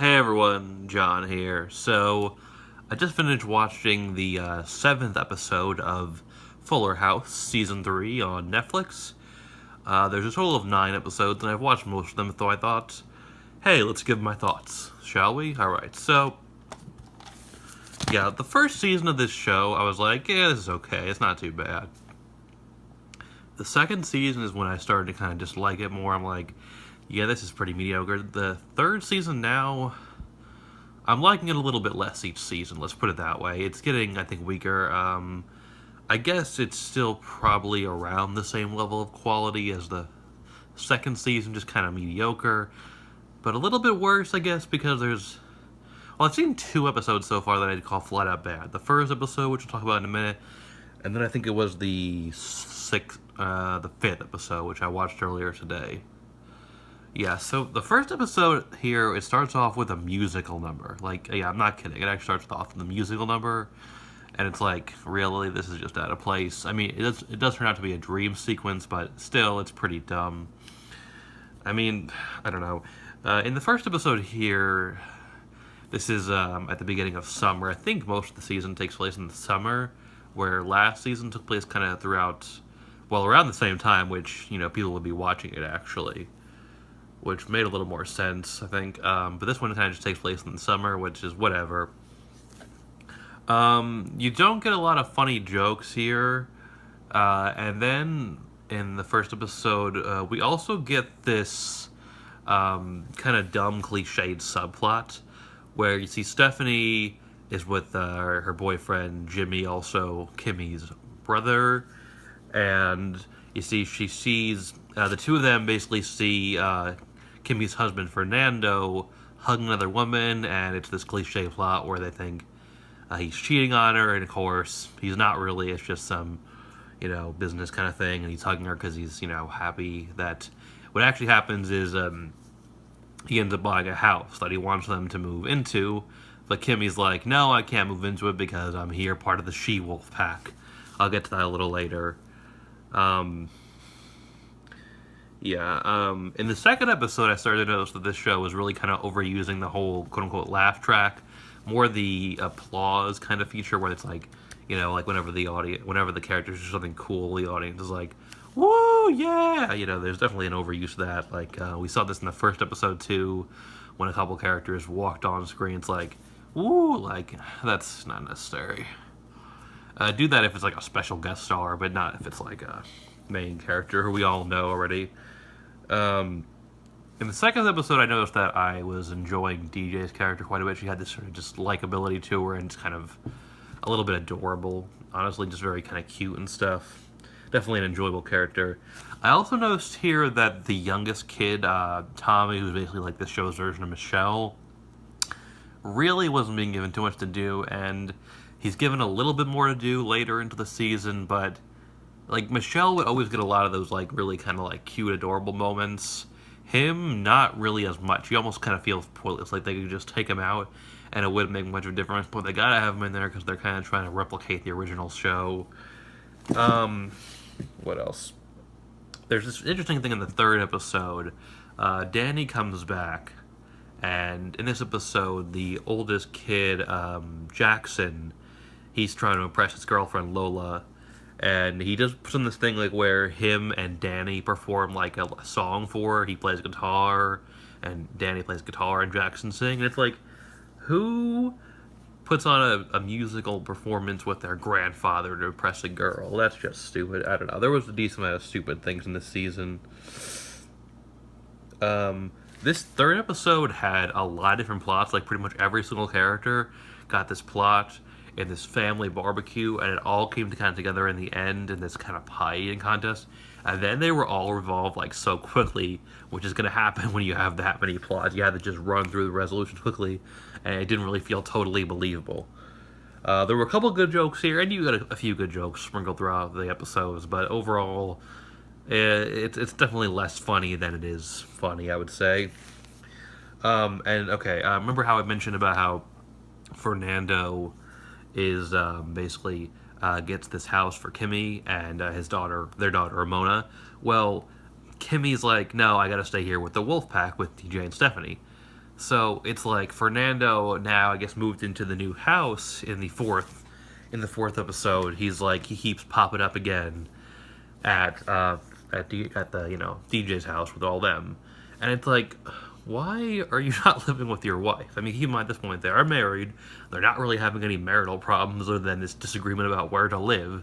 Hey everyone, John here. So, I just finished watching the seventh episode of Fuller House Season 3 on Netflix. There's a total of 9 episodes, and I've watched most of them, so I thought, hey, let's give my thoughts, shall we? Alright, so, yeah, the first season of this show, I was like, yeah, this is okay, it's not too bad. The second season is when I started to kind of dislike it more. I'm like, yeah, this is pretty mediocre. The third season now, I'm liking it a little bit less each season. Let's put it that way. It's getting, I think, weaker. I guess it's still probably around the same level of quality as the second season, just kind of mediocre, but a little bit worse, I guess, because there's. Well, I've seen 2 episodes so far that I'd call flat out bad. The first episode, which we'll talk about in a minute, and then I think it was the fifth episode, which I watched earlier today. Yeah, so the first episode here, it starts off with a musical number. Like, yeah, I'm not kidding. It actually starts off with a musical number, and it's like, really, this is just out of place. I mean, it does turn out to be a dream sequence, but still, it's pretty dumb. I mean, I don't know. In the first episode here, this is at the beginning of summer. I think most of the season takes place in the summer, where last season took place kind of throughout, well, around the same time, which, people would be watching it actually, which made a little more sense, I think. But this one kind of just takes place in the summer, which is whatever. You don't get a lot of funny jokes here. And then in the first episode, we also get this kind of dumb, cliched subplot where you see Stephanie is with her boyfriend Jimmy, also Kimmy's brother, and you see she sees the two of them basically see Kimmy's husband Fernando hug another woman, and it's this cliche plot where they think he's cheating on her, and of course he's not really. It's just some business kind of thing, and he's hugging her because he's happy that. What actually happens is he ends up buying a house that he wants them to move into, but Kimmy's like, no, I can't move into it because I'm here, part of the she-wolf pack. I'll get to that a little later. Um, in the second episode, I started to notice that this show was really kind of overusing the whole quote-unquote laugh track, more the applause kind of feature where it's like, like whenever the characters do something cool, the audience is like, woo, yeah! There's definitely an overuse of that. Like, we saw this in the first episode, too, when a couple characters walked on screen. It's like, woo, like, that's not necessary. Do that if it's like a special guest star, but not if it's like a main character who we all know already. Um, in the second episode, I noticed that I was enjoying DJ's character quite a bit. She had this sort of just likability to her, and it's kind of a little bit adorable. Honestly, just very kind of cute and stuff. Definitely an enjoyable character. I also noticed here that the youngest kid, Tommy, who's basically like the show's version of Michelle, really wasn't being given too much to do, and he's given a little bit more to do later into the season, but like Michelle would always get a lot of those like really kind of like cute, adorable moments. Him, not really as much. He almost kind of feels pointless. Like they could just take him out, and it wouldn't make much of a difference. But they gotta have him in there because they're kind of trying to replicate the original show. What else? There's this interesting thing in the third episode. Danny comes back, and in this episode, the oldest kid, Jackson, he's trying to impress his girlfriend Lola, and he just puts in this thing like where him and Danny perform like a song for her. He plays guitar, and Danny plays guitar, and Jackson sing. And it's like, who puts on a musical performance with their grandfather to impress a girl? That's just stupid. I don't know. There was a decent amount of stupid things in this season. This third episode had a lot of different plots. Like pretty much every single character got this plot in this family barbecue, and it all came to kind of together in the end in this kind of pie eating contest. And then they were all resolved like so quickly, which is going to happen when you have that many plots. You had to just run through the resolutions quickly, and it didn't really feel totally believable. There were a couple good jokes here, and you got a few good jokes sprinkled throughout the episodes, but overall, it's definitely less funny than it is funny, I would say. And okay, remember how I mentioned about how Fernando is basically gets this house for Kimmy and their daughter Ramona. Well, Kimmy's like, no, I gotta stay here with the wolf pack with TJ and Stephanie. So it's like Fernando now, I guess, moved into the new house in the fourth episode. He's like he keeps popping up again at the DJ's house with all them, and it's like, why are you not living with your wife? I mean, keep in mind at this point they are married. They're not really having any marital problems other than this disagreement about where to live.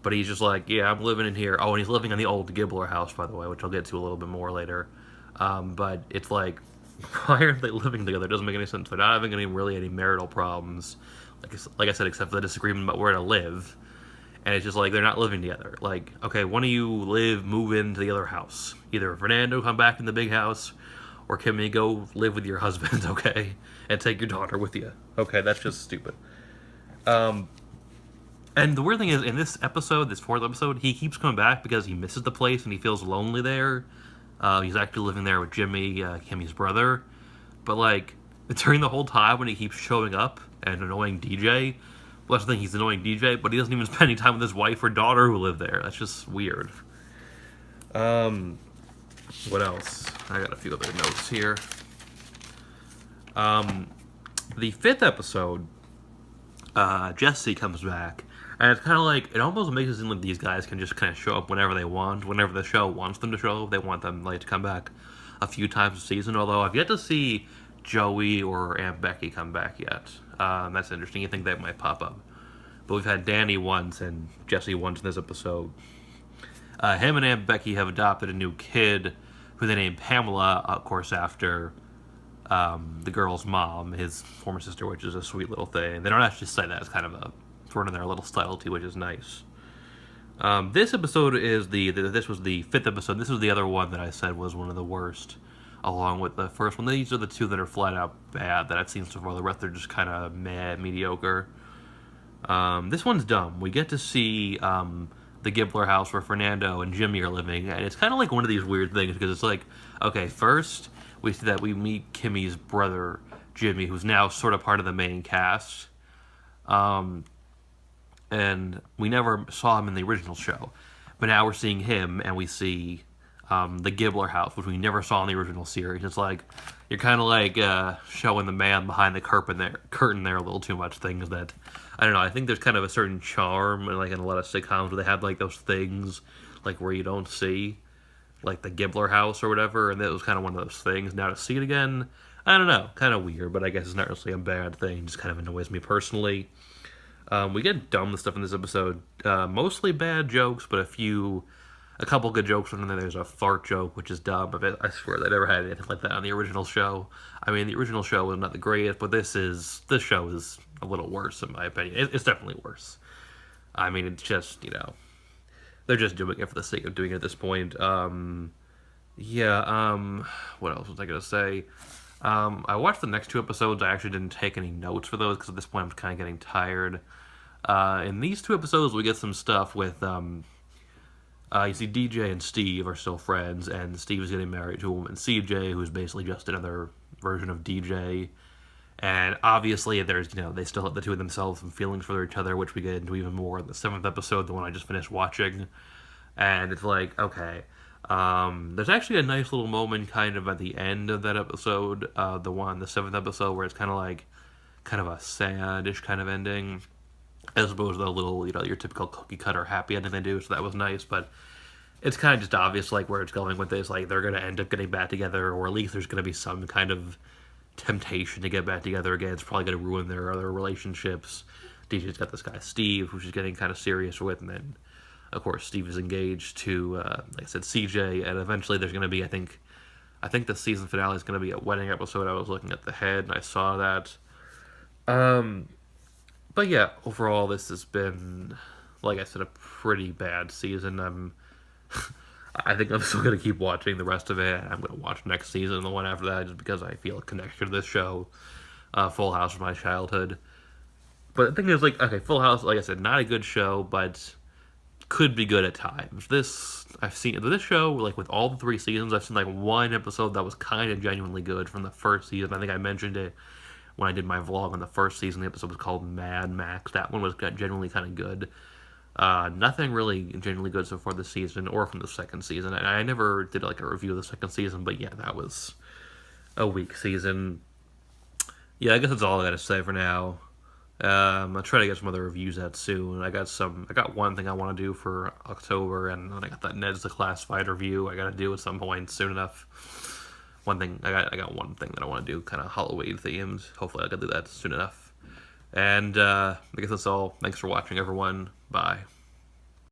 But he's just like, yeah, I'm living in here. Oh, and he's living in the old Gibbler house, by the way, which I'll get to a little bit more later. But it's like, why aren't they living together? It doesn't make any sense. They're not having any marital problems, like I said, except for the disagreement about where to live. And it's just like they're not living together. Like, okay, one of you move into the other house. Either Fernando come back in the big house, or Kimmy go live with your husband, okay, and take your daughter with you. Okay, that's just stupid. And the weird thing is, in this episode, this fourth episode, he keeps coming back because he misses the place and he feels lonely there. He's actually living there with Jimmy, Kimmy's brother. But, like, during the whole time when he keeps showing up and annoying DJ, well, that's the thing, he's annoying DJ, but he doesn't even spend any time with his wife or daughter who live there. That's just weird. What else? I got a few other notes here. The fifth episode, Jesse comes back. And it's kind of like, it almost makes it seem like these guys can just kind of show up whenever they want, whenever the show wants them to show up. They want them like to come back a few times a season, although I've yet to see Joey or Aunt Becky come back yet. That's interesting. You think they might pop up. But we've had Danny once and Jesse once in this episode. Him and Aunt Becky have adopted a new kid who they named Pamela, of course, after the girl's mom, his former sister, which is a sweet little thing. They don't actually say that. It's kind of a thrown in their little subtlety, which is nice. This episode is this was the fifth episode. This was the other one that I said was one of the worst, along with the first one. These are the two that are flat out bad that I've seen so far. The rest are just kind of mediocre. This one's dumb. We get to see the Gibbler house where Fernando and Jimmy are living, and it's kind of like one of these weird things because it's like, okay, first we see that we meet Kimmy's brother Jimmy, who's now sort of part of the main cast. And we never saw him in the original show. But now we're seeing him, and we see the Gibbler house, which we never saw in the original series. It's like, you're kind of like showing the man behind the curtain there a little too much, things that, I don't know, I think there's kind of a certain charm, and like in a lot of sitcoms where they have like those things, like where you don't see, like the Gibbler house or whatever, and that was kind of one of those things. Now to see it again, I don't know, kind of weird, but I guess it's not really a bad thing, it just kind of annoys me personally. We get dumb stuff in this episode. Mostly bad jokes, but a couple good jokes. And then there's a fart joke, which is dumb. I swear they never had anything like that on the original show. I mean, the original show was not the greatest, but this show is a little worse in my opinion. It's definitely worse. I mean, it's just, they're just doing it for the sake of doing it at this point. What else was I gonna say? I watched the next two episodes. I actually didn't take any notes for those because at this point I'm kind of getting tired. In these two episodes, we get some stuff with, you see DJ and Steve are still friends, and Steve is getting married to a woman, CJ, who's basically just another version of DJ. And obviously, there's, they still have the two of themselves some feelings for each other, which we get into even more in the seventh episode, the one I just finished watching. And it's like, okay. There's actually a nice little moment kind of at the end of that episode, the seventh episode, where it's kind of a sad-ish kind of ending, as opposed to the little, your typical cookie cutter happy ending they do, so that was nice, but it's kind of just obvious, like, where it's going with this, like, they're going to end up getting back together, or at least there's going to be some kind of temptation to get back together again. It's probably going to ruin their other relationships. DJ's got this guy, Steve, who she's getting kind of serious with, and then, of course, Steve is engaged to, like I said, CJ, and eventually there's going to be, I think the season finale is going to be a wedding episode. I was looking at the head, and I saw that. But yeah, overall, this has been, like I said, a pretty bad season. I think I'm still going to keep watching the rest of it. I'm going to watch next season and the one after that, just because I feel a connection to this show. Full House was my childhood. But the thing is, like, okay, Full House, like I said, not a good show, but could be good at times. This show, like, with all the three seasons, I've seen, like, one episode that was kind of genuinely good from the first season. I think I mentioned it when I did my vlog on the first season. The episode was called Mad Max. That one was genuinely kind of good. Nothing really genuinely good so far this season, or from the second season. I never did, like, a review of the second season, but yeah, that was a week season. Yeah, I guess that's all I gotta say for now. I'll try to get some other reviews out soon. I got one thing I want to do for October, and then I got that Ned's the Classified review I gotta do at some point soon enough. I got one thing that I want to do, kind of Halloween themed. Hopefully, I can do that soon enough. And I guess that's all. Thanks for watching, everyone. Bye.